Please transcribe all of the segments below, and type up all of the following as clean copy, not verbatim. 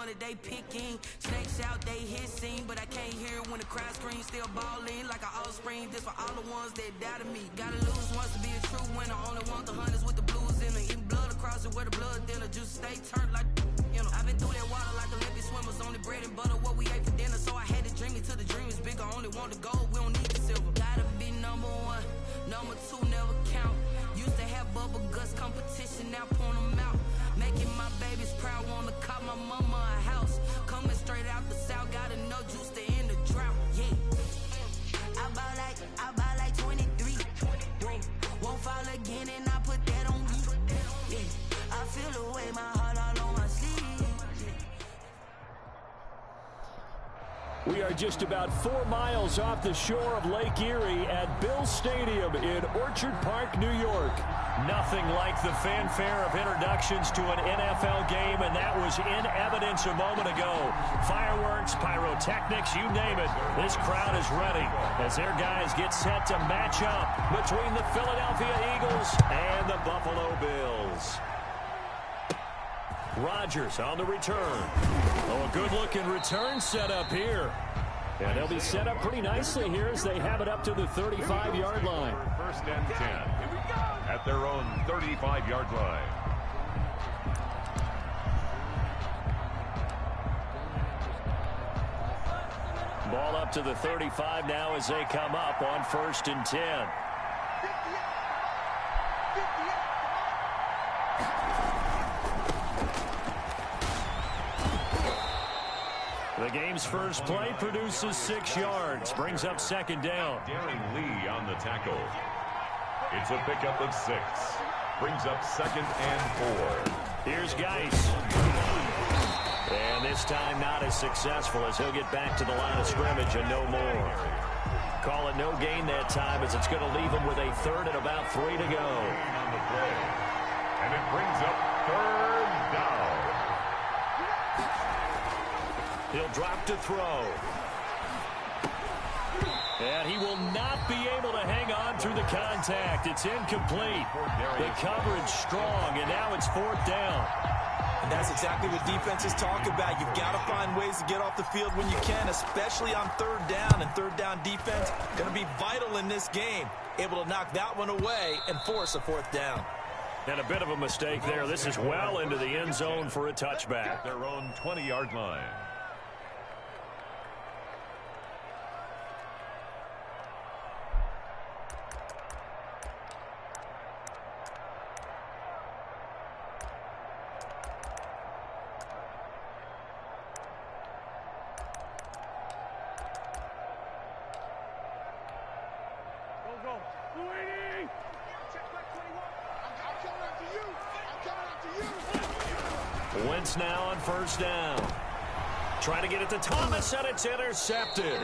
one that they picking. Snakes out, they hissing, but I can't hear it when the crowd screams. Still balling like an offspring. This for all the ones that doubted me. Gotta lose once to be a true winner. Only want the hunters with the blues in it. Eating blood across it where the blood dinner. Just stay turned like, you know. I've been through that water like Olympic swimmers. Only bread and butter, what we ate for dinner. So I had to dream it till the dream is bigger. Only want the gold, we don't need the silver. Gotta be number one, number two never count. Used to have bubble guts competition, now point them out. Making my babies proud, wanna cop my mama a house. Coming straight out the south, got enough juice to end the drought. Yeah, I bought like 23. Won't fall again, and I put that on me. Yeah, I feel the way, my heart all on my sleeve. We are just about 4 miles off the shore of Lake Erie at Bill Stadium in Orchard Park, New York. Nothing like the fanfare of introductions to an NFL game, and that was in evidence a moment ago. Fireworks, pyrotechnics, you name it. This crowd is ready as their guys get set to match up between the Philadelphia Eagles and the Buffalo Bills. Rodgers on the return. Oh, a good-looking return set up here. And they'll be set up pretty nicely here as they have it up to the 35-yard line. First and 10 at their own 35-yard line. Ball up to the 35 now as they come up on 1st and 10. The game's first play produces 6 yards, brings up 2nd down. Darren Lee on the tackle. It's a pickup of 6. Brings up 2nd and 4. Here's Geis. And this time not as successful as he'll get back to the line of scrimmage and no more. Call it no gain that time as it's going to leave him with a 3rd and about 3 to go. On the play. And it brings up 3rd down. He'll drop to throw. And he will not be able to hang on through the contact. It's incomplete. The coverage strong, and now it's 4th down. And that's exactly what defenses talk about. You've got to find ways to get off the field when you can, especially on 3rd down. And 3rd down defense going to be vital in this game. Able to knock that one away and force a 4th down. And a bit of a mistake there. This is well into the end zone for a touchback. Their own 20-yard line. Wentz now on 1st down. Trying to get it to Thomas, and it's intercepted.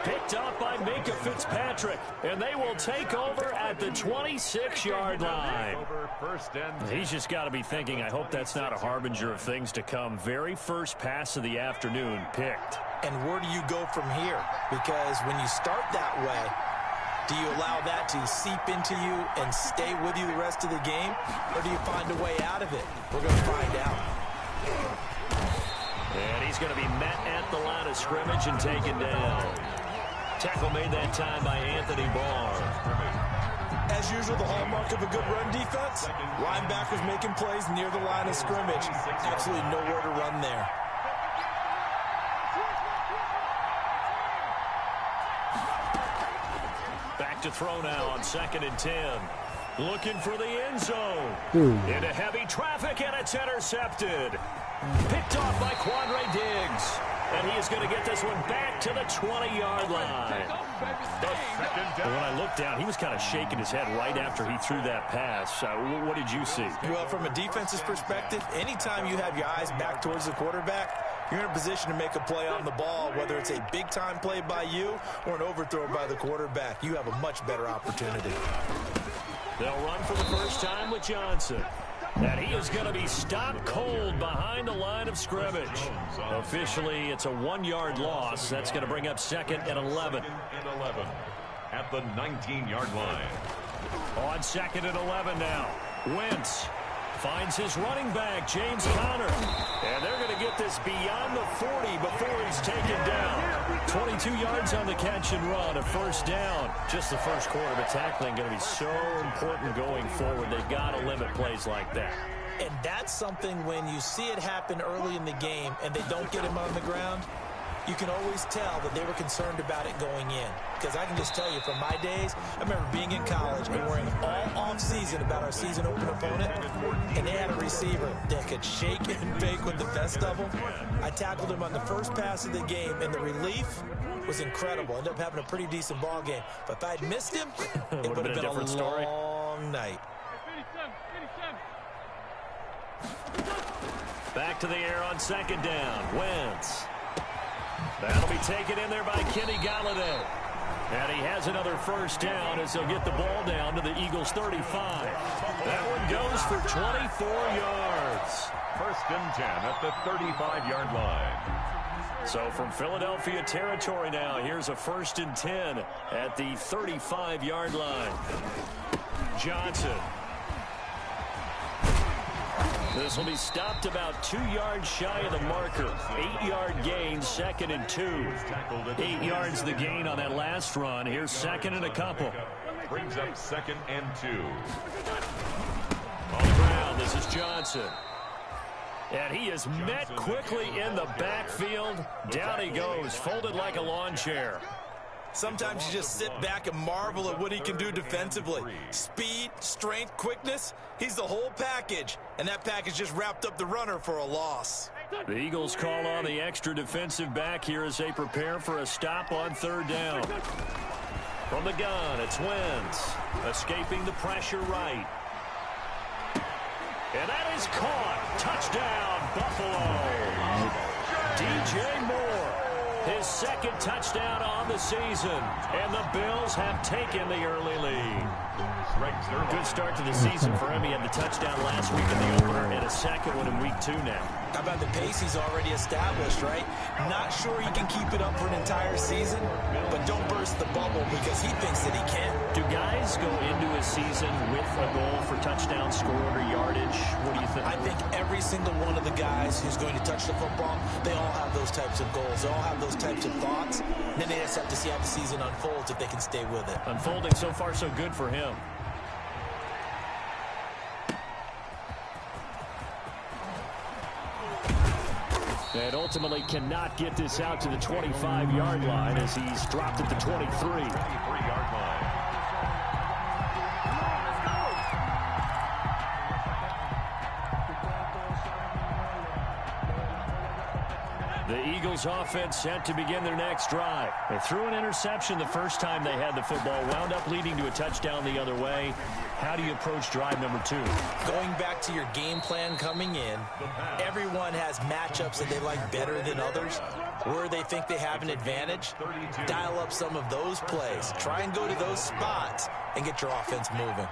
Picked up by Minka Fitzpatrick, and they will take over at the 26-yard line. He's just got to be thinking, I hope that's not a harbinger of things to come. Very first pass of the afternoon picked. And where do you go from here? Because when you start that way, do you allow that to seep into you and stay with you the rest of the game? Or do you find a way out of it? We're going to find out. And he's going to be met at the line of scrimmage and taken down. Tackle made that time by Anthony Barr. As usual, the hallmark of a good run defense, linebackers making plays near the line of scrimmage. Absolutely nowhere to run there. Back to throw now on 2nd and 10. Looking for the end zone. Into heavy traffic, and it's intercepted. Picked off by Quandre Diggs. And he is going to get this one back to the 20-yard line. When I looked down, he was kind of shaking his head right after he threw that pass. What did you see? Well, from a defense's perspective, anytime you have your eyes back towards the quarterback, you're in a position to make a play on the ball, whether it's a big-time play by you or an overthrow by the quarterback. You have a much better opportunity. They'll run for the first time with Johnson. And he is going to be stopped cold behind the line of scrimmage. Officially, it's a 1-yard loss. That's going to bring up 2nd and 11. At the 19-yard line. On 2nd and 11 now. Wentz finds his running back, James Conner. And they're going to get this is beyond the 40 before he's taken down. 22 yards on the catch and run, a first down. Just the first quarter, but tackling going to be so important going forward. They've got to limit plays like that. And that's something when you see it happen early in the game and they don't get him on the ground, you can always tell that they were concerned about it going in. Because I can just tell you from my days, I remember being in college and worrying all off-season about our season open opponent, and they had a receiver that could shake and bake with the best of them. I tackled him on the first pass of the game, and the relief was incredible. Ended up having a pretty decent ball game. But if I'd missed him, it would have been a different story. Long night. Back to the air on second down. Wentz. That'll be taken in there by Kenny Galladay. And he has another first down as he'll get the ball down to the Eagles' 35. That one goes for 24 yards. First and 10 at the 35-yard line. So from Philadelphia territory now, here's a first and 10 at the 35-yard line. Johnson. This will be stopped about 2 yards shy of the marker. 8-yard gain, second and 2. 8 yards the gain on that last run. Here's second and a couple. Brings up second and 2. On the ground, this is Johnson. And he is met quickly in the backfield. Down he goes, folded like a lawn chair. Sometimes you just sit back and marvel at what he can do defensively. Speed, strength, quickness, he's the whole package. And that package just wrapped up the runner for a loss. The Eagles call on the extra defensive back here as they prepare for a stop on third down. From the gun, it's Wentz. Escaping the pressure right. And that is caught. Touchdown, Buffalo. DJ Moore. His second touchdown on the season. And the Bills have taken the early lead. Good start to the season for him. He had the touchdown last week in the opener and a second one in week 2 now. How about the pace he's already established, right? Not sure he can keep it up for an entire season, but don't burst the bubble because he thinks that he can. Do guys go into a season with a goal for touchdown scored or yardage? What do you think? I think every single one of the guys who's going to touch the football, they all have those types of goals. They all have those types of thoughts. And then they just have to see how the season unfolds if they can stay with it. Unfolding so far so good for him. And ultimately cannot get this out to the 25-yard line as he's dropped at the 23. 23-yard line. The Eagles offense set to begin their next drive. They threw an interception the first time they had the football, wound up leading to a touchdown the other way. How do you approach drive number 2? Going back to your game plan coming in, everyone has matchups that they like better than others, where they think they have an advantage. Dial up some of those plays. Try and go to those spots and get your offense moving.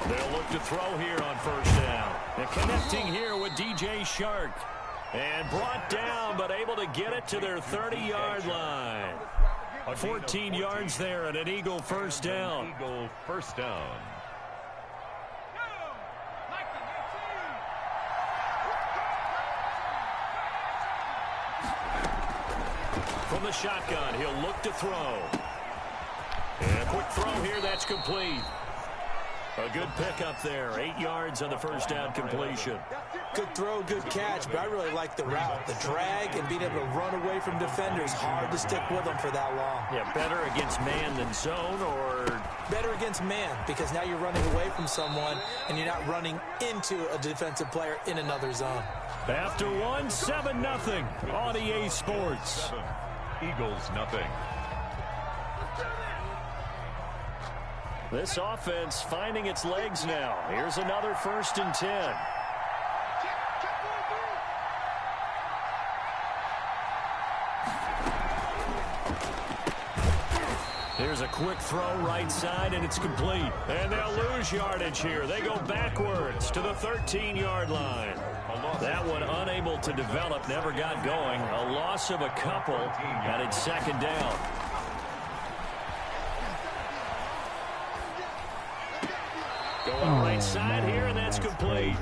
They'll look to throw here on first down. And connecting here with DJ Shark. And brought down, but able to get it to their 30-yard line. 14 yards there and an Eagle first down. Eagle first down. From the shotgun, he'll look to throw. And a quick throw here, that's complete. A good pickup there. 8 yards on the first down completion. Good throw, good catch, but I really like the route. The drag and being able to run away from defenders. Hard to stick with them for that long. Yeah, better against man than zone, or? Better against man, because now you're running away from someone and you're not running into a defensive player in another zone. After 7-0 on EA Sports. Eagles nothing. This offense finding its legs now. Here's another first and 10. Here's a quick throw right side, and it's complete. And they'll lose yardage here. They go backwards to the 13-yard line. That one unable to develop, never got going. A loss of a couple, and it's second down. Going right side here, and that's complete.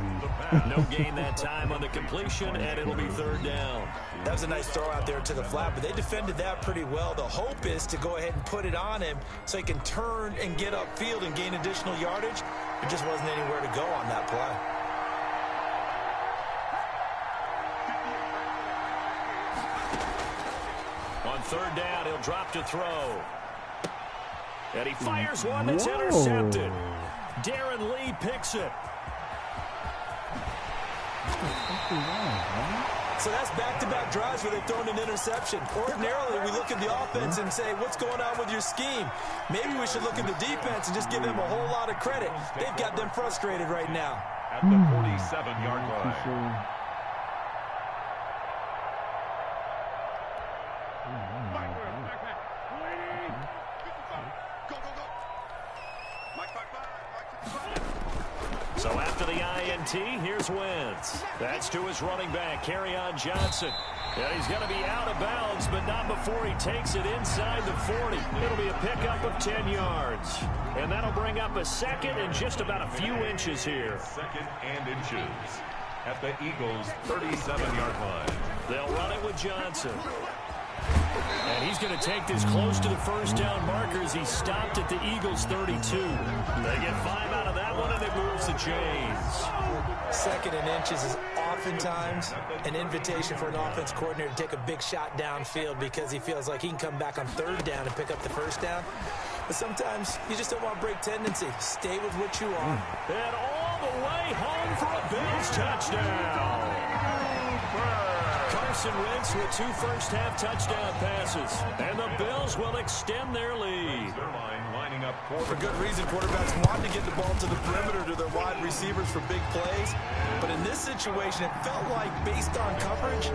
No gain that time on the completion, and it'll be third down. That was a nice throw out there to the flat, but they defended that pretty well. The hope is to go ahead and put it on him so he can turn and get upfield and gain additional yardage. There just wasn't anywhere to go on that play. On third down, he'll drop to throw. And he fires one that's intercepted. Darren Lee picks it. So that's back-to-back drives where they've thrown an interception. Ordinarily, we look at the offense and say, what's going on with your scheme? Maybe we should look at the defense and just give them a whole lot of credit. They've got them frustrated right now. At the 47-yard line. So after the INT, here's Wentz. That's to his running back, Kerryon Johnson. And he's going to be out of bounds, but not before he takes it inside the 40. It'll be a pickup of 10 yards. And that'll bring up a second and just about a few inches here. Second and inches at the Eagles' 37-yard line. They'll run it with Johnson. And he's going to take this close to the first down marker as he stopped at the Eagles' 32. They get 5 out of that one, and it moves the chains. Second and inches is oftentimes an invitation for an offense coordinator to take a big shot downfield because he feels like he can come back on third down and pick up the first down. But sometimes you just don't want to break tendency. Stay with what you are. And all the way home for a Bills touchdown. Carson Wentz with 2 first-half touchdown passes. And the Bills will extend their lead. For good reason, quarterbacks want to get the ball to the perimeter to their wide receivers for big plays. But in this situation, it felt like, based on coverage,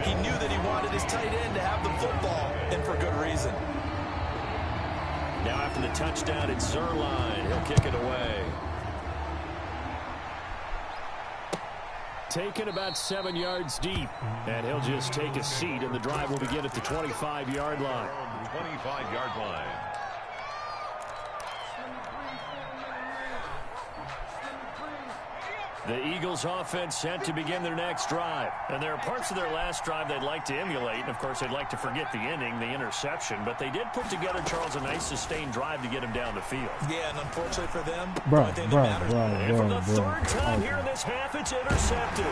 he knew that he wanted his tight end to have the football, and for good reason. Now after the touchdown, it's Zerline. He'll kick it away. Taken about 7 yards deep. And he'll just take a seat, and the drive will begin at the 25-yard line. 25-yard line. The Eagles offense set to begin their next drive. And there are parts of their last drive they'd like to emulate. And, of course, they'd like to forget the inning, the interception. But they did put together, Charles, a nice sustained drive to get him down the field. Yeah, and unfortunately for them, and for the third time here in this half, it's intercepted.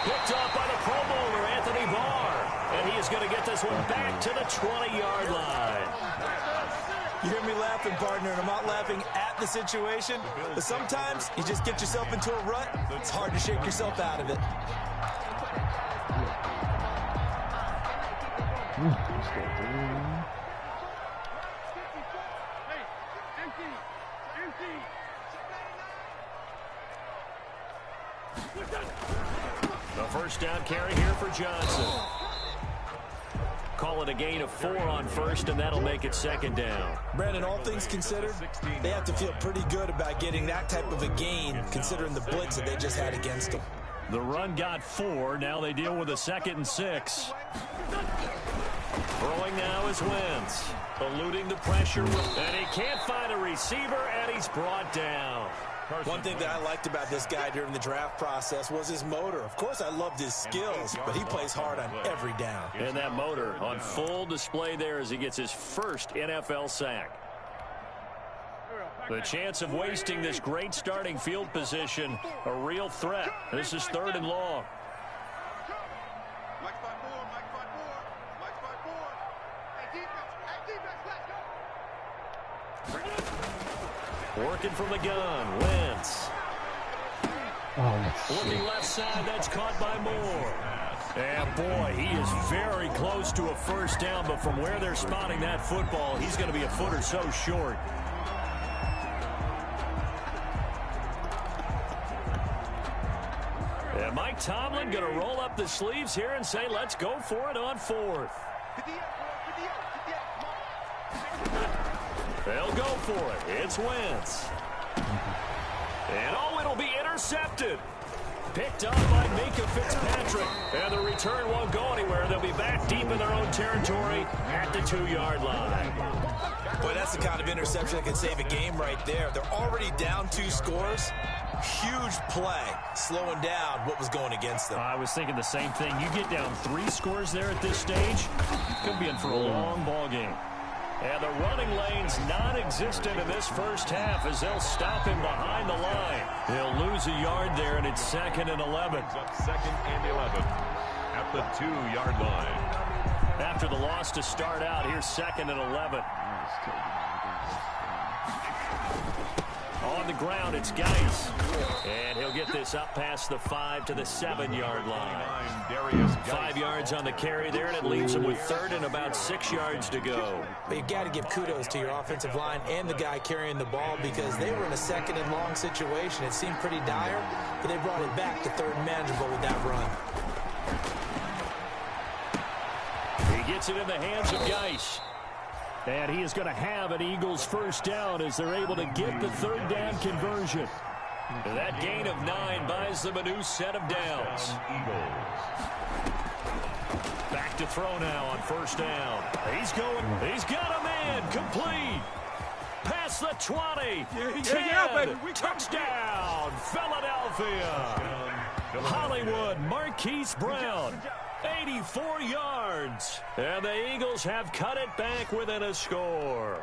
Picked off by the Pro Bowler, Anthony Barr. And he is going to get this one back to the 20-yard line. You hear me laughing, partner, and I'm not laughing at the situation. But sometimes you just get yourself into a rut. It's hard to shake yourself out of it. The first down carry here for Johnson. Call it a gain of 4 on first, and that'll make it second down. Brandon, all things considered, they have to feel pretty good about getting that type of a gain, considering the blitz that they just had against them. The run got 4. Now they deal with a 2nd and 6. Throwing now is Wentz. Eluding the pressure, and he can't find a receiver, and he's brought down. One thing that I liked about this guy during the draft process was his motor. Of course, I loved his skills, but he plays hard on every down. And that motor on full display there as he gets his first NFL sack. The chance of wasting this great starting field position, a real threat. This is 3rd and long. Working from the gun, Wentz. Looking left side, that's caught by Moore. And boy, he is very close to a first down, but from where they're spotting that football, he's going to be a foot or so short. And Mike Tomlin going to roll up the sleeves here and say, let's go for it on 4th. They'll go for it. It's Wentz. And it'll be intercepted. Picked up by Minka Fitzpatrick. And the return won't go anywhere. They'll be back deep in their own territory at the 2-yard line. Boy, that's the kind of interception that can save a game right there. They're already down 2 scores. Huge play, slowing down what was going against them. I was thinking the same thing. You get down 3 scores there at this stage, could be in for a long ball game. And the running lane's non-existent in this first half as they'll stop him behind the line. He'll lose a yard there, and it's 2nd and 11. Up 2nd and 11 at the 2-yard line. After the loss to start out, here's 2nd and 11. On the ground, it's Geis. And he'll get this up past the 5 to the 7-yard line. 5 yards on the carry there, and it leaves him with 3rd and about 6 yards to go. But you've got to give kudos to your offensive line and the guy carrying the ball because they were in a 2nd and long situation. It seemed pretty dire, but they brought it back to 3rd and manageable with that run. He gets it in the hands of Geis. And he is going to have an Eagles first down as they're able to get the 3rd down conversion. That gain of 9 buys them a new set of downs. Back to throw now on 1st down. He's going. He's got a man. Complete. Past the 20. 10. Touchdown. Philadelphia. Hollywood. Marquise Brown. 84 yards. And the Eagles have cut it back within a score.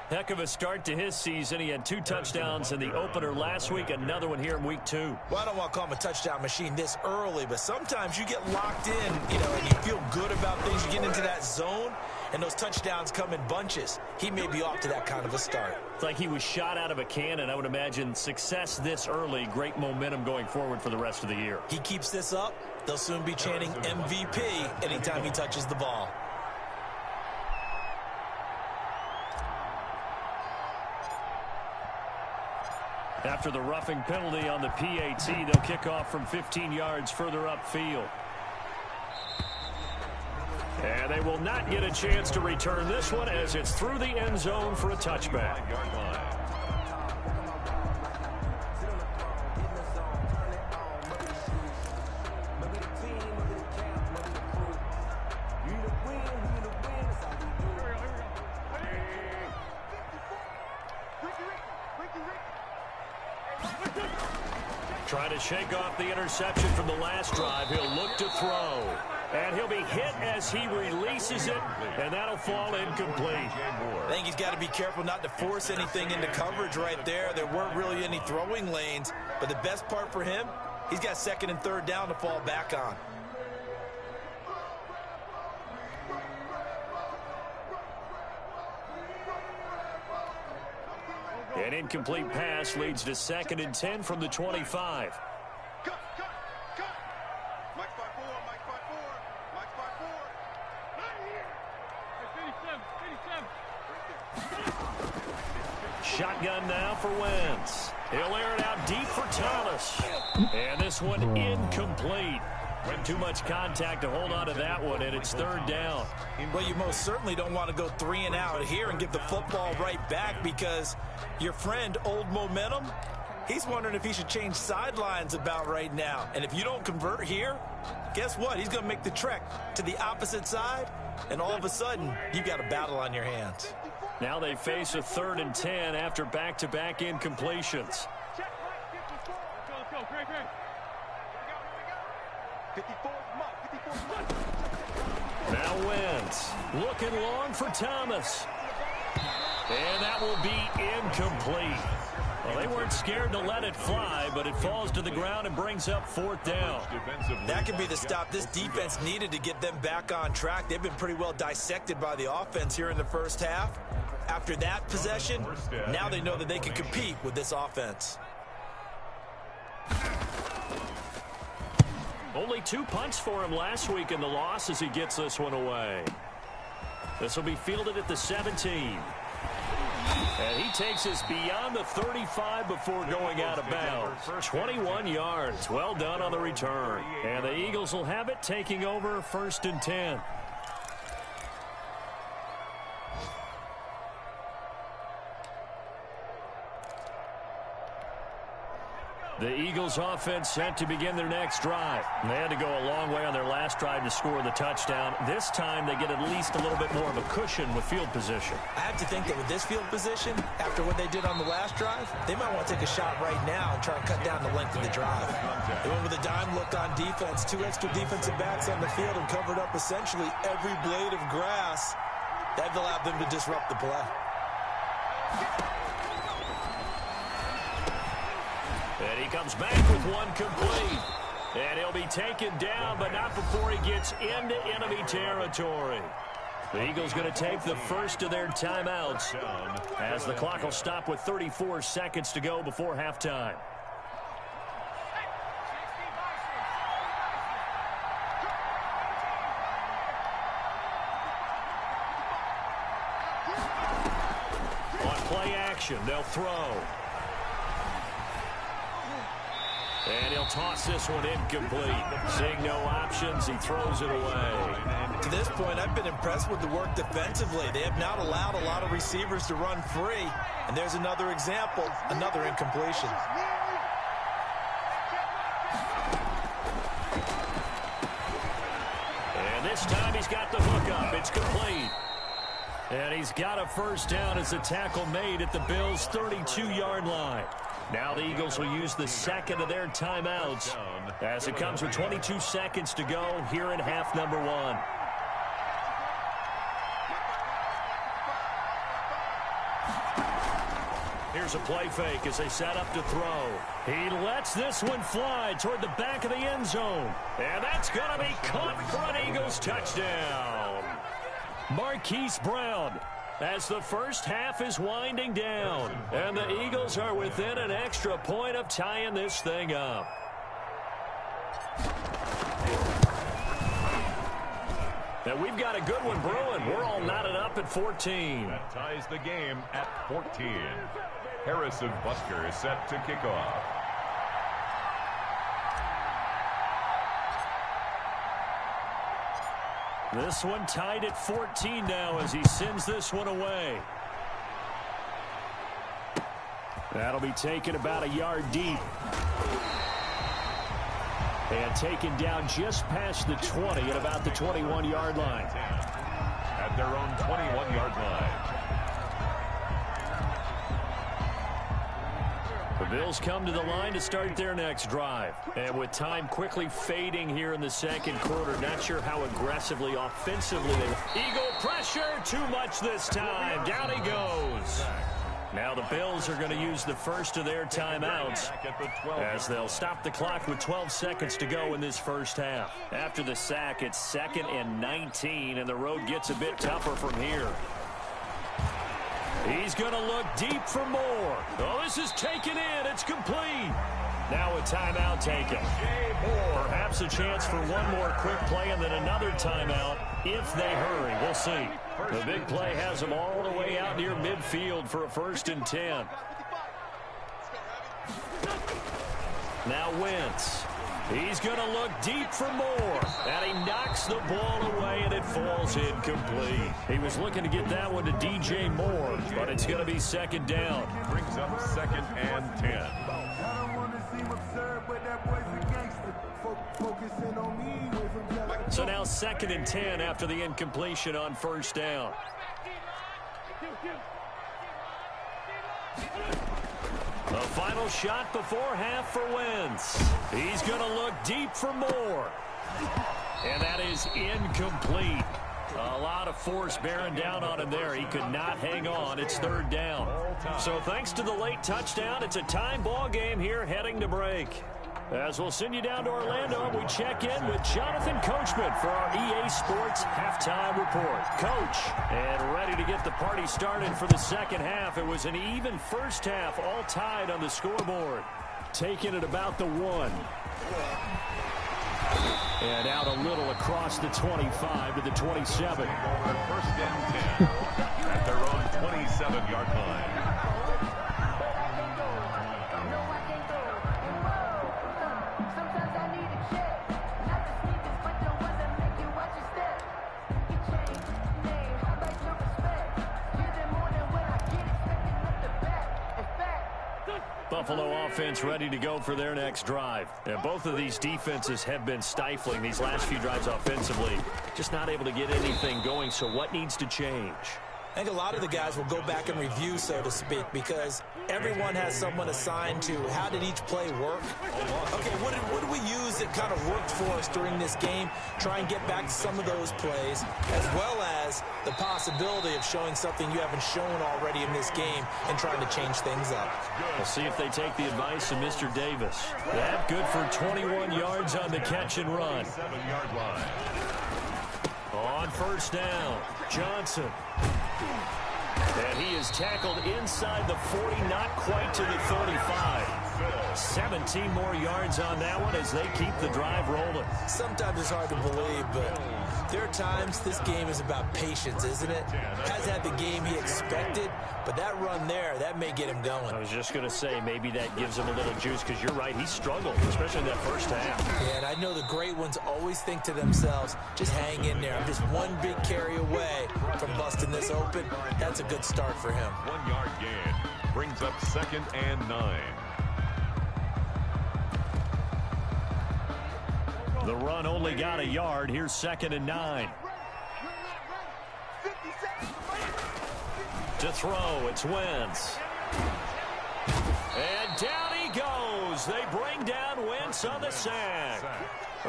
Heck of a start to his season. He had 2 touchdowns in the opener last week, another one here in week 2. Well, I don't want to call him a touchdown machine this early, but sometimes you get locked in, and you feel good about things. You get into that zone, and those touchdowns come in bunches. He may be off to that kind of a start. It's like he was shot out of a cannon. I would imagine success this early, great momentum going forward for the rest of the year. He keeps this up, they'll soon be chanting MVP anytime he touches the ball. After the roughing penalty on the PAT, they'll kick off from 15 yards further upfield. And they will not get a chance to return this one as it's through the end zone for a touchback. Trying to shake off the interception from the last drive. He'll look to throw. And he'll be hit as he releases it, and that'll fall incomplete. I think he's got to be careful not to force anything into coverage right there. There weren't really any throwing lanes, but the best part for him, he's got 2nd and 3rd down to fall back on. An incomplete pass leads to 2nd and 10 from the 25. Shotgun now for Wentz. He'll air it out deep for Thomas. And this one incomplete. Too much contact to hold on to that one, and it's 3rd down. Well, you most certainly don't want to go 3 and out here and give the football right back because your friend, Old Momentum, he's wondering if he should change sidelines about right now. And if you don't convert here, guess what? He's going to make the trek to the opposite side, and all of a sudden, you've got a battle on your hands. Now they face a 3rd and 10 after back-to-back incompletions. Now Wentz looking long for Thomas. And that will be incomplete. Well, they weren't scared to let it fly, but it falls to the ground and brings up 4th down. That could be the stop this defense needed to get them back on track. They've been pretty well dissected by the offense here in the first half. After that possession, now they know that they can compete with this offense. Only 2 punts for him last week in the loss as he gets this one away. This will be fielded at the 17. And he takes us beyond the 35 before going out of bounds. 21 yards. Well done on the return. And the Eagles will have it, taking over 1st and 10. The Eagles offense set to begin their next drive. They had to go a long way on their last drive to score the touchdown. This time they get at least a little bit more of a cushion with field position. I have to think that with this field position, after what they did on the last drive, they might want to take a shot right now and try to cut down the length of the drive. They went with a dime look on defense. 2 extra defensive backs on the field and covered up essentially every blade of grass. That allowed them to disrupt the play. And he comes back with one complete. And he'll be taken down, but not before he gets into enemy territory. The Eagles going to take the first of their timeouts as the clock will stop with 34 seconds to go before halftime. On play action, they'll throw. And he'll toss this one incomplete. Seeing no options, he throws it away. To this point, I've been impressed with the work defensively. They have not allowed a lot of receivers to run free. And there's another example, another incompletion. And this time he's got the hook up. It's complete. And he's got a first down as the tackle made at the Bills' 32-yard line. Now the Eagles will use the second of their timeouts as it comes with 22 seconds to go here in half number 1. Here's a play fake as they set up to throw. He lets this one fly toward the back of the end zone. And that's going to be caught for an Eagles touchdown. Marquise Brown, as the first half is winding down. And the Eagles are within an extra point of tying this thing up. And we've got a good one brewing. We're all knotted up at 14. That ties the game at 14. Harrison Busker is set to kick off. This one tied at 14 now as he sends this one away. That'll be taken about a yard deep. And taken down just past the 20 at about the 21-yard line. At their own 21-yard line. The Bills come to the line to start their next drive. And with time quickly fading here in the second quarter, not sure how aggressively, offensively they... Eagle pressure, too much this time. Down he goes. Now the Bills are going to use the first of their timeouts as they'll stop the clock with 12 seconds to go in this first half. After the sack, it's 2nd and 19, and the road gets a bit tougher from here. He's going to look deep for more. Oh, this is taken in. It's complete. Now a timeout taken. Perhaps a chance for one more quick play and then another timeout if they hurry. We'll see. The big play has them all the way out near midfield for a 1st and 10. Now Wentz. He's going to look deep for more. And he knocks the ball away, and it falls incomplete. He was looking to get that one to DJ Moore, but it's going to be 2nd down. Brings up 2nd and 10. So now 2nd and 10 after the incompletion on 1st down. The final shot before half for Wentz. He's going to look deep for more. And that is incomplete. A lot of force bearing down on him there. He could not hang on. It's 3rd down. So thanks to the late touchdown, it's a time ball game here heading to break. As we'll send you down to Orlando, we check in with Jonathan Coachman for our EA Sports Halftime Report. Coach, and ready to get the party started for the second half. It was an even first half, all tied on the scoreboard. Taking it about the 1. And out a little across the 25 to the 27. 1st and 10 at their own 27-yard line. Buffalo offense ready to go for their next drive. And both of these defenses have been stifling these last few drives offensively. Just not able to get anything going, so what needs to change? I think a lot of the guys will go back and review, so to speak, because everyone has someone assigned to how did each play work. Okay, what did we use that kind of worked for us during this game? Try and get back to some of those plays, as well as the possibility of showing something you haven't shown already in this game and trying to change things up. We'll see if they take the advice of Mr. Davis. That good for 21 yards on the catch and run. 7-yard line. On first down, Johnson. And he is tackled inside the 40, not quite to the 35. 17 more yards on that one as they keep the drive rolling. Sometimes it's hard to believe, but there are times this game is about patience, isn't it? Has had the game he expected, but that run there, that may get him going. I was just going to say, maybe that gives him a little juice, because you're right, he struggled, especially in that first half. Yeah, and I know the great ones always think to themselves, just hang in there. I'm just one big carry away from busting this open. That's a good start for him. 1-yard gain brings up 2nd and 9. The run only got a yard. Here's 2nd and 9. To throw, it's Wentz. And down he goes. They bring down Wentz on the sack.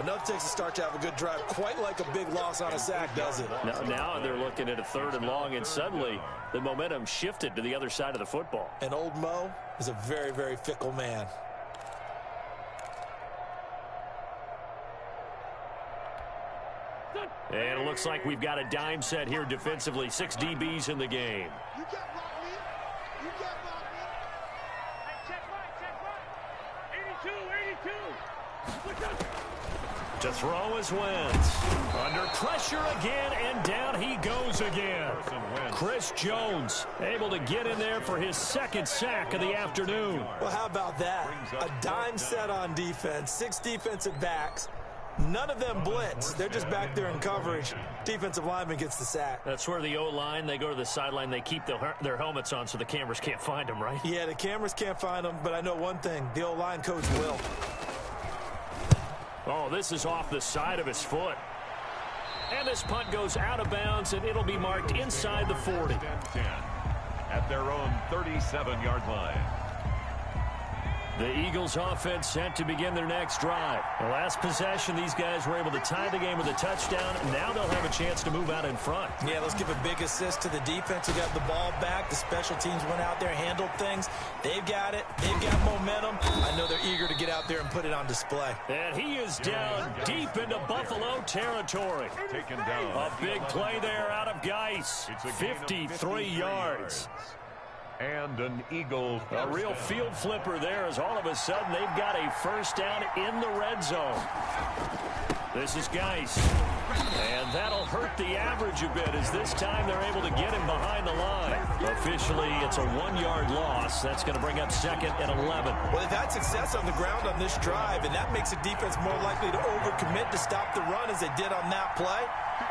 Enough takes a start to have a good drive. Quite like a big loss on a sack, does it? Now they're looking at a 3rd and long, and suddenly the momentum shifted to the other side of the football. And old Mo is a very, very fickle man. And it looks like we've got a dime set here defensively. 6 DBs in the game. You can't block me. You can't block me. Hey, check right. 82. To throw is Wentz. Under pressure again, and down he goes again. Chris Jones able to get in there for his 2nd sack of the afternoon. Well, how about that? A dime set on defense. 6 defensive backs. None of them blitz. They're just back there in coverage. Defensive lineman gets the sack. That's where the O-line, they go to the sideline, they keep their helmets on so the cameras can't find them, right? Yeah, the cameras can't find them, but I know one thing. The O-line coach will. Oh, this is off the side of his foot. And this punt goes out of bounds, and it'll be marked inside the 40. 10 at their own 37-yard line. The Eagles offense set to begin their next drive. The last possession, these guys were able to tie the game with a touchdown. Now they'll have a chance to move out in front. Yeah, let's give a big assist to the defense who got the ball back. The special teams went out there, handled things. They've got it. They've got momentum. I know they're eager to get out there and put it on display. And he is down deep into Buffalo territory. Taken down. A big play there out of Geis. 53 yards. And an Eagle. A real field flipper there, as all of a sudden they've got a first down in the red zone. This is Geis. And that'll hurt the average a bit, as this time they're able to get him behind the line. Officially, it's a 1-yard loss. That's going to bring up 2nd and 11. Well, they've had success on the ground on this drive, and that makes the defense more likely to overcommit to stop the run as they did on that play.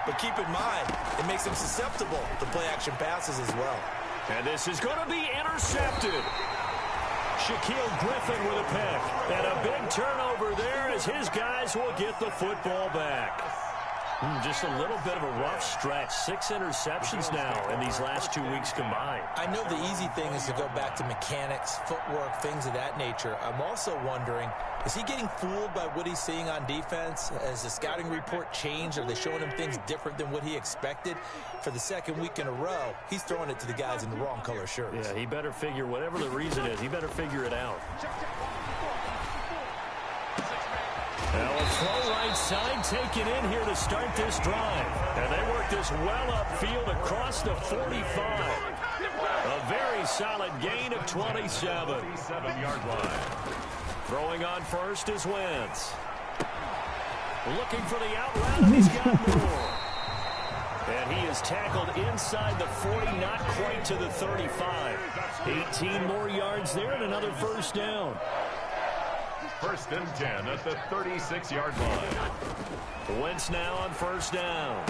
But keep in mind, it makes them susceptible to play-action passes as well. And this is going to be intercepted. Shaquille Griffin with a pick. And a big turnover there as his guys will get the football back. Just a little bit of a rough stretch. 6 interceptions now in these last 2 weeks combined. I know the easy thing is to go back to mechanics, footwork, things of that nature. I'm also wondering, is he getting fooled by what he's seeing on defense? Has the scouting report changed? Are they showing him things different than what he expected? For the 2nd week in a row, he's throwing it to the guys in the wrong color shirts. Yeah, he better figure, whatever the reason is, he better figure it out. Now a throw right side taken in here to start this drive. And they work this well upfield across the 45. A very solid gain of 27. 37-yard line. Throwing on first is Wentz. Looking for the out route, and he's got more. And he is tackled inside the 40, not quite to the 35. 18 more yards there and another first down. 1st and 10 at the 36-yard line. Wentz now on first down.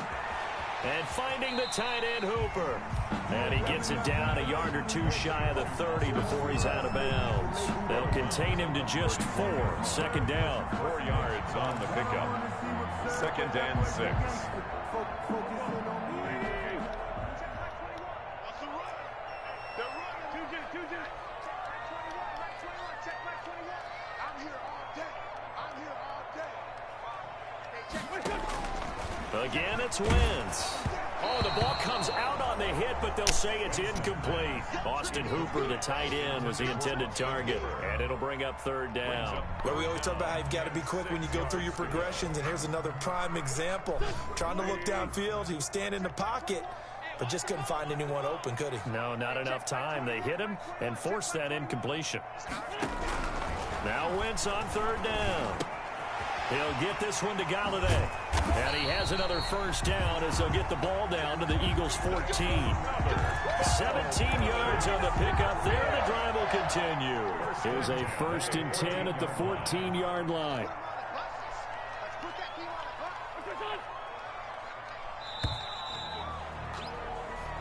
And finding the tight end Hooper. And he gets it down a yard or two shy of the 30 before he's out of bounds. They'll contain him to just 4. Second down. 4 yards on the pickup. Second and 6. Again, it's Wentz. Oh, the ball comes out on the hit, but they'll say it's incomplete. Austin Hooper, the tight end, was the intended target, and it'll bring up third down. Well, we always talk about how you've got to be quick when you go through your progressions, and here's another prime example. Trying to look downfield, he was standing in the pocket, but just couldn't find anyone open, could he? No, not enough time. They hit him and forced that incompletion. Now Wentz on third down. He'll get this one to Galladay. And he has another first down as they'll get the ball down to the Eagles' 14. 17 yards on the pickup there. The drive will continue. Here's a 1st and 10 at the 14-yard line.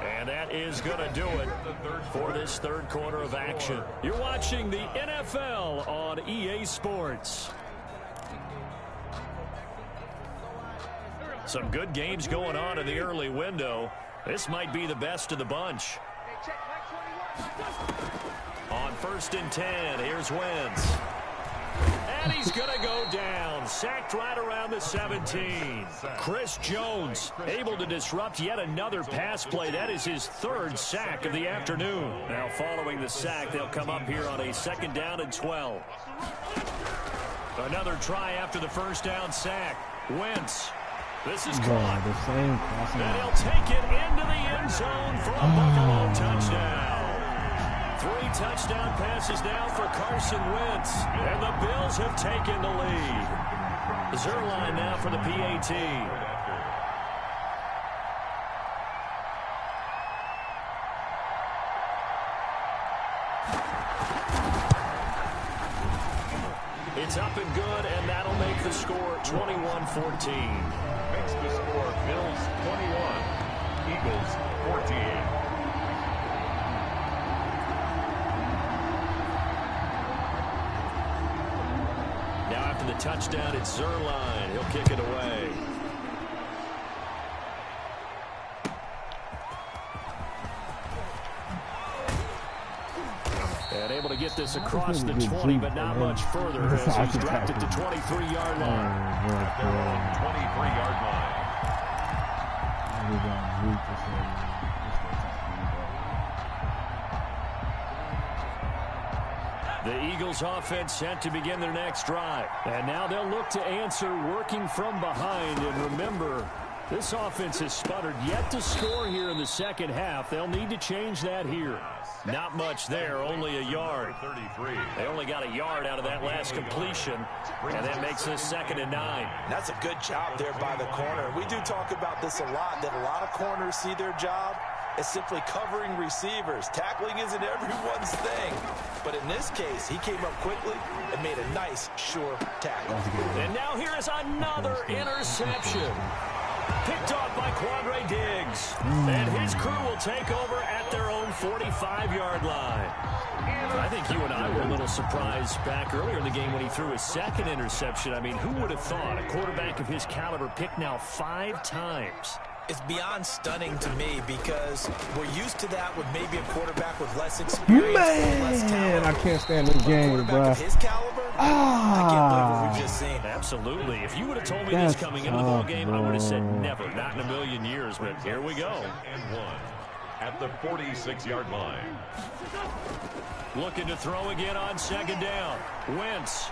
And that is going to do it for this third quarter of action. You're watching the NFL on EA Sports. Some good games going on in the early window. This might be the best of the bunch. On 1st and 10, here's Wentz. And he's going to go down. Sacked right around the 17. Chris Jones able to disrupt yet another pass play. That is his 3rd sack of the afternoon. Now following the sack, they'll come up here on a 2nd down and 12. Another try after the first down sack. Wentz. This is caught. And he'll take it into the end zone for a Buffalo touchdown. 3 touchdown passes now for Carson Wentz. And the Bills have taken the lead. Zerline now for the PAT. It's up and good, and that'll make the score 21-14. Makes the score Bills 21, Eagles 14. Now after the touchdown, it's Zerline. He'll kick it away. And able to get this across the 20, but not much further as he's dropped it to 23-yard line. They're on 23-yard line. The Eagles offense set to begin their next drive. And now they'll look to answer working from behind. And remember, this offense has sputtered yet to score here in the second half. They'll need to change that here. Not much there, only a yard. 33. They only got a yard out of that last completion, and that makes this 2nd and 9. That's a good job there by the corner. We do talk about this a lot, that a lot of corners see their job as simply covering receivers. Tackling isn't everyone's thing. But in this case, he came up quickly and made a nice, sure tackle. And now here is another interception. Picked off by Quandre Diggs. And his crew will take over at their own 45-yard line. I think you and I were a little surprised back earlier in the game when he threw his 2nd interception. I mean, who would have thought a quarterback of his caliber picked now 5 times? It's beyond stunning to me because we're used to that with maybe a quarterback with less experience, less talent. I can't stand this game, bro. His caliber, I can't believe what we've just seen. Absolutely. If you would have told me this coming into the ball game, I would have said never, not in a million years. But here we go. And 1 at the 46-yard line. Looking to throw again on 2nd down. Wentz.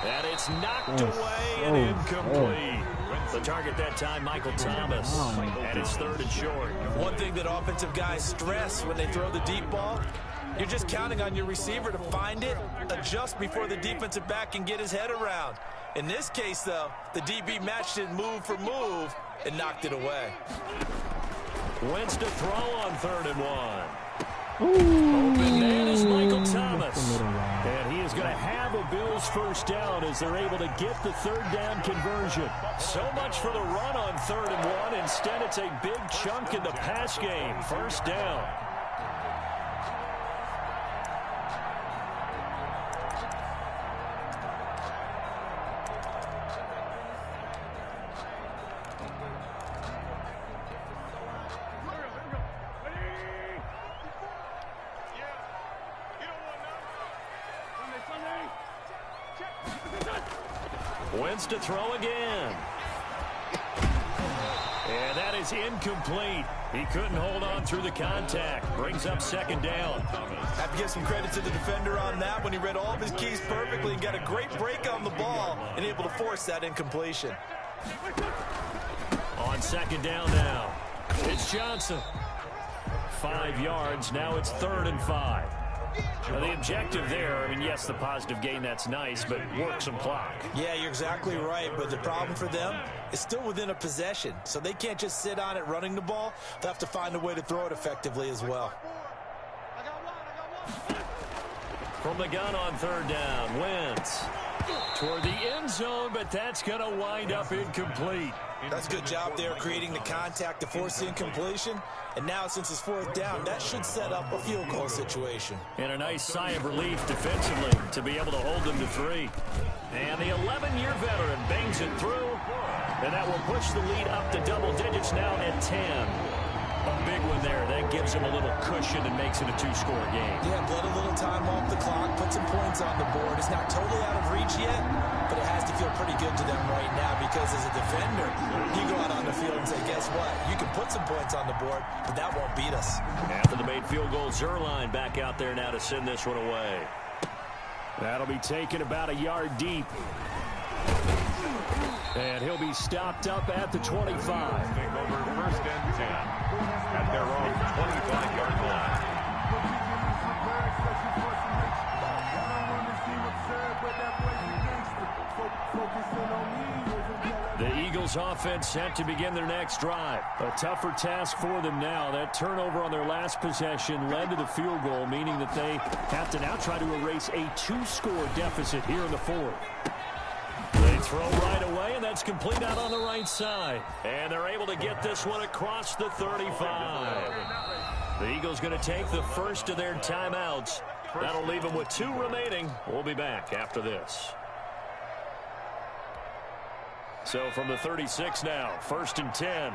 And it's knocked away and incomplete. The target that time, Michael Thomas. And it's 3rd and short. One thing that offensive guys stress when they throw the deep ball, you're just counting on your receiver to find it, adjust before the defensive back can get his head around. In this case, though, the DB matched it move for move and knocked it away. Wentz to throw on 3rd and 1. Open man is Michael Thomas. And he is going to have a Bills Eagles first down as they're able to get the third down conversion. So much for the run on 3rd and 1. Instead, it's a big chunk in the pass game. First down. Wentz to throw again. And that is incomplete. He couldn't hold on through the contact. Brings up 2nd down. Have to give some credit to the defender on that when he read all of his keys perfectly and got a great break on the ball and able to force that incompletion. On 2nd down now, it's Johnson. 5 yards. Now it's 3rd and 5. Now the objective there, I mean, yes, the positive gain, that's nice, but work some clock. Yeah, you're exactly right, but the problem for them is still within a possession, so they can't just sit on it running the ball. They'll have to find a way to throw it effectively as well. From the gun on 3rd down, Wentz toward the end zone, but that's going to wind up incomplete. That's a good job there creating the contact to force the incompletion. And now, since it's 4th down, that should set up a field goal situation. And a nice sigh of relief defensively to be able to hold them to 3. And the 11-year veteran bangs it through. And that will push the lead up to double digits now at 10. A big one there. That gives them a little cushion and makes it a 2-score game. Yeah, let a little time off the clock, put some points on the board. It's not totally out of reach yet, but it has to feel pretty good to them right now because as a defender, you go out on the field and say, guess what? You can put some points on the board, but that won't beat us. After the made field goal, Zerline back out there now to send this one away. That'll be taken about a yard deep. And he'll be stopped up at the 25. Take over 1st and 10 at their own 25-yard line. The Eagles offense set to begin their next drive. A tougher task for them now. That turnover on their last possession led to the field goal, meaning that they have to now try to erase a 2-score deficit here in the 4th. They throw right away, and that's complete out on the right side. And they're able to get this one across the 35. The Eagles going to take the first of their timeouts. That'll leave them with 2 remaining. We'll be back after this. So from the 36 now, 1st and 10.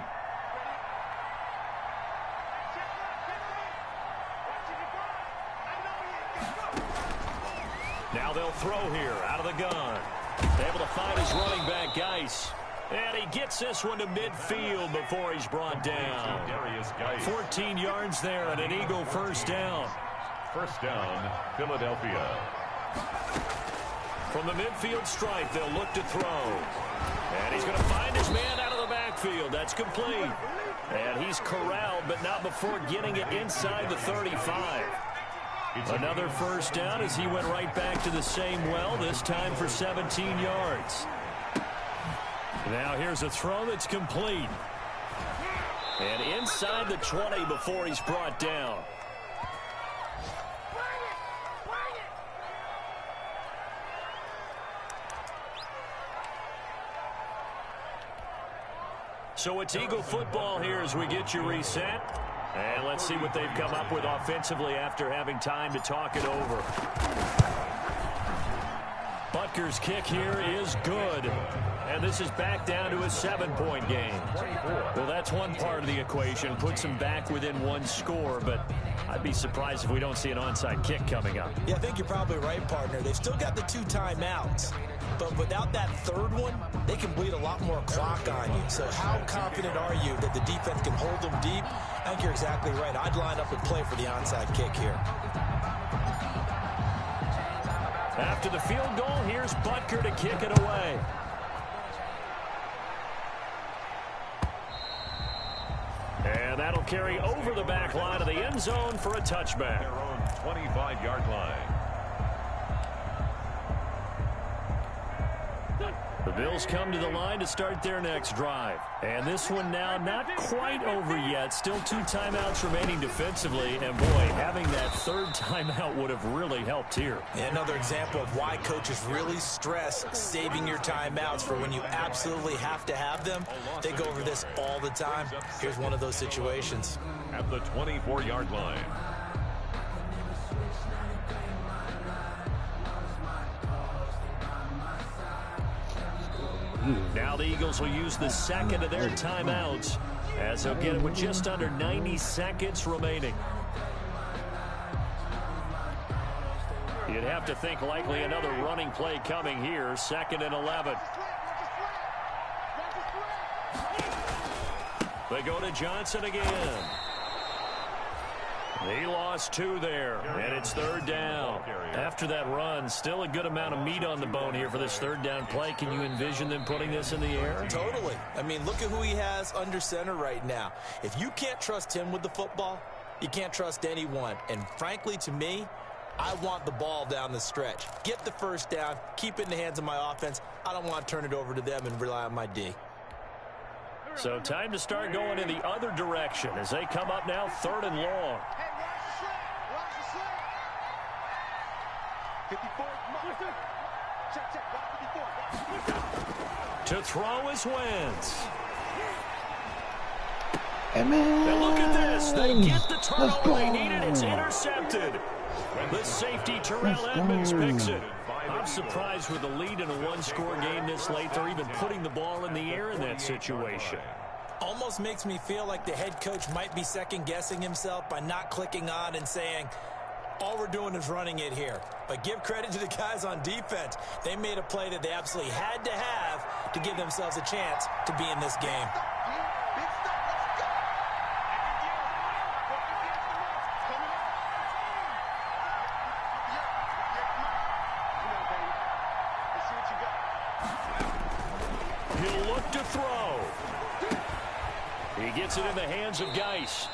Now they'll throw here out of the gun. Able to find his running back, Geis. And he gets this one to midfield before he's brought down. 14 yards there and an Eagle first down. 1st down, Philadelphia. From the midfield stripe, they'll look to throw. And he's going to find his man out of the backfield. That's complete. And he's corralled, but not before getting it inside the 35. Another first down as he went right back to the same well, this time for 17 yards. Now here's a throw that's complete. And inside the 20 before he's brought down. So it's Eagle football here as we get you reset. And let's see what they've come up with offensively after having time to talk it over. Butker's kick here is good. And this is back down to a 7-point game. Well, that's one part of the equation. Puts them back within 1 score, but I'd be surprised if we don't see an onside kick coming up. Yeah, I think you're probably right, partner. They've still got the 2 timeouts. But without that 3rd one, they can bleed a lot more clock on you. So how confident are you that the defense can hold them deep? I think you're exactly right. I'd line up and play for the onside kick here. After the field goal, here's Butker to kick it away. And that'll carry over the back line of the end zone for a touchback. Their own 25-yard line. The Bills come to the line to start their next drive. And this one now not quite over yet. Still 2 timeouts remaining defensively. And, boy, having that third timeout would have really helped here. Another example of why coaches really stress saving your timeouts for when you absolutely have to have them. They go over this all the time. Here's one of those situations. At the 24-yard line. Now the Eagles will use the second of their timeouts as they'll get it with just under 90 seconds remaining. You'd have to think likely another running play coming here. 2nd and 11. They go to Johnson again. He lost 2 there, and it's 3rd down. After that run, still a good amount of meat on the bone here for this 3rd down play. Can you envision them putting this in the air? Totally. I mean, look at who he has under center right now. If you can't trust him with the football, you can't trust anyone. And frankly, to me, I want the ball down the stretch. Get the 1st down, keep it in the hands of my offense. I don't want to turn it over to them and rely on my D. So time to start going in the other direction as they come up now 3rd and long. To throw is Wentz. Amen. And look at this. They get the turnover they needed. It's intercepted. The safety, Terrell Edmonds, picks it. I'm surprised with the lead in a 1-score game this late. They're even putting the ball in the air in that situation. Almost makes me feel like the head coach might be second-guessing himself by not clicking on and saying, all we're doing is running it here. But give credit to the guys on defense. They made a play that they absolutely had to have to give themselves a chance to be in this game. He'll look to throw. He gets it in the hands of Geis.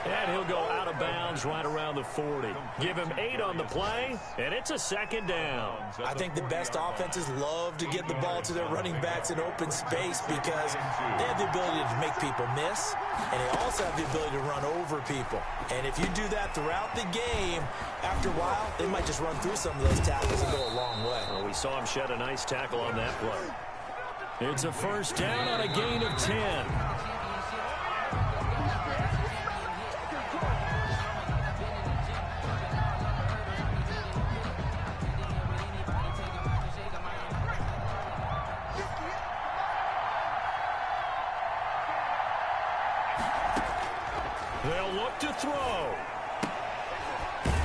And he'll go out of bounds right around the 40. Give him 8 on the play, and it's a 2nd down. I think the best offenses love to get the ball to their running backs in open space because they have the ability to make people miss, and they also have the ability to run over people. And if you do that throughout the game, after a while, they might just run through some of those tackles and go a long way. Well, we saw him shed a nice tackle on that play. It's a 1st down on a gain of 10. They'll look to throw.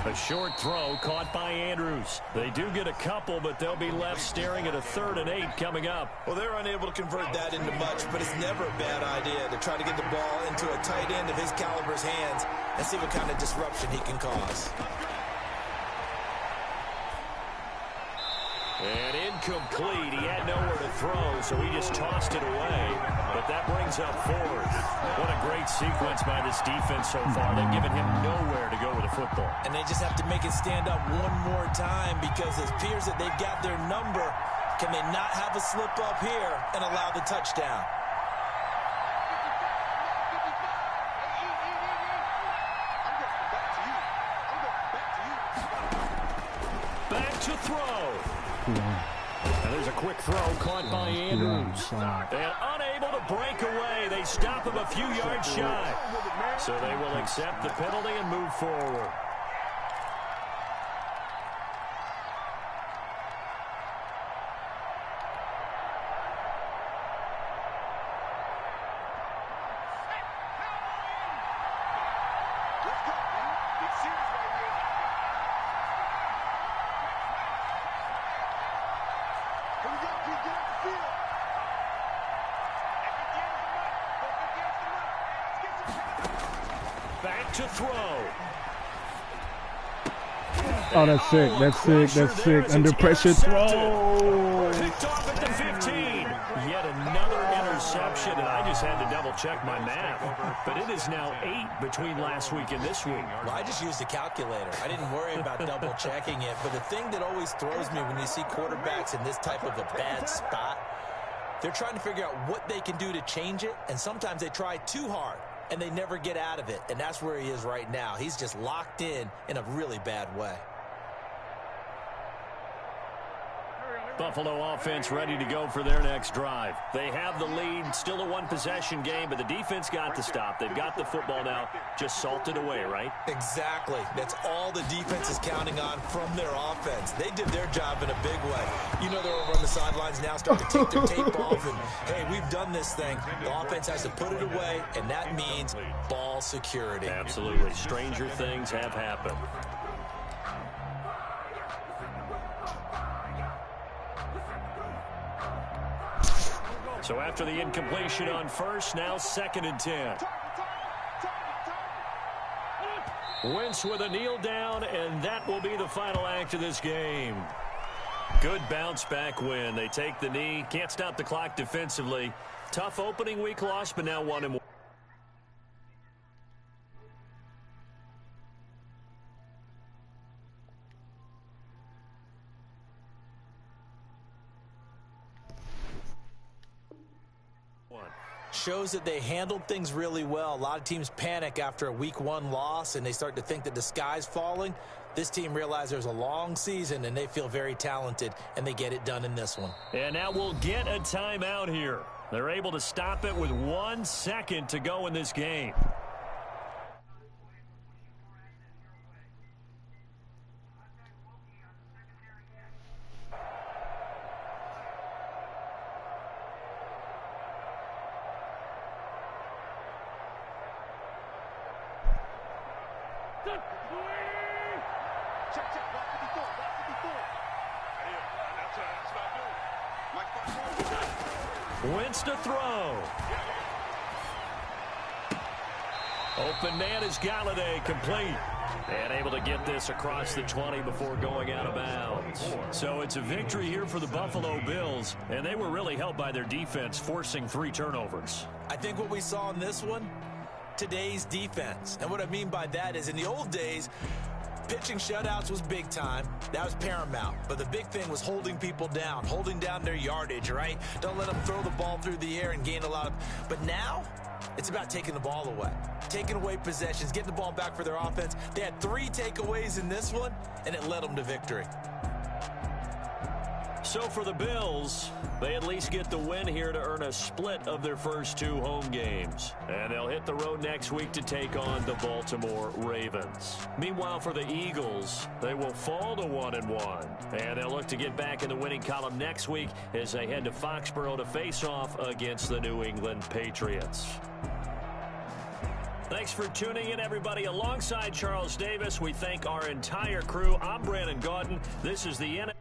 A short throw caught by Andrews. They do get a couple, but they'll be left staring at a 3rd and 8 coming up. Well, they're unable to convert that into much, but it's never a bad idea to try to get the ball into a tight end of his caliber's hands and see what kind of disruption he can cause. And incomplete. He had nowhere to throw, so he just tossed it away. But that brings up 4th. What a great sequence by this defense so far. They've given him nowhere to go with the football. And they just have to make it stand up one more time because it appears that they've got their number. Can they not have a slip up here and allow the touchdown? Back to throw. And there's a quick throw caught by Andrews. And unable to break away. They stop him a few yards shy. So they will accept the penalty and move forward. Back to throw. Oh, that's sick. That's sick. That's sick. Under pressure throw. Picked off at the 15. Yet another interception, and I just had to double-check my math. But it is now 8 between last week and this week. Well, I just used a calculator. I didn't worry about double-checking it. But the thing that always throws me when you see quarterbacks in this type of a bad spot, They're trying to figure out what they can do to change it, and sometimes they try too hard, and they never get out of it, and that's where he is right now. He's just locked in a really bad way. Buffalo offense ready to go for their next drive. They have the lead, still a one-possession game, but the defense got the stop. They've got the football now, just salted away, right? Exactly. That's all the defense is counting on from their offense. They did their job in a big way. You know they're over on the sidelines now, starting to take their tape off, and, hey, we've done this thing. The offense has to put it away, and that means ball security. Absolutely. Stranger things have happened. So after the incompletion on first, now 2nd and 10. Wentz with a kneel down, and that will be the final act of this game. Good bounce back win. They take the knee. Can't stop the clock defensively. Tough opening week loss, but now 1-1. Shows that they handled things really well. A lot of teams panic after a week 1 loss, and they start to think that the sky's falling. This team realized there's a long season, and they feel very talented, and they get it done in this one. And now we'll get a timeout here. They're able to stop it with 1 second to go in this game. Wentz to throw. Open man is Galladay, complete. And able to get this across the 20 before going out of bounds. So it's a victory here for the Buffalo Bills, and they were really helped by their defense, forcing 3 turnovers. I think what we saw in this one, today's defense. And what I mean by that is in the old days, pitching shutouts was big time. That was paramount. But the big thing was holding people down, holding down their yardage, right? Don't let them throw the ball through the air and gain a lot of... But now, it's about taking the ball away. Taking away possessions, getting the ball back for their offense. They had 3 takeaways in this one, and it led them to victory. So for the Bills, they at least get the win here to earn a split of their first 2 home games. And they'll hit the road next week to take on the Baltimore Ravens. Meanwhile, for the Eagles, they will fall to 1-1. And they'll look to get back in the winning column next week as they head to Foxborough to face off against the New England Patriots. Thanks for tuning in, everybody. Alongside Charles Davis, we thank our entire crew. I'm Brandon Gaudin. This is the NFL.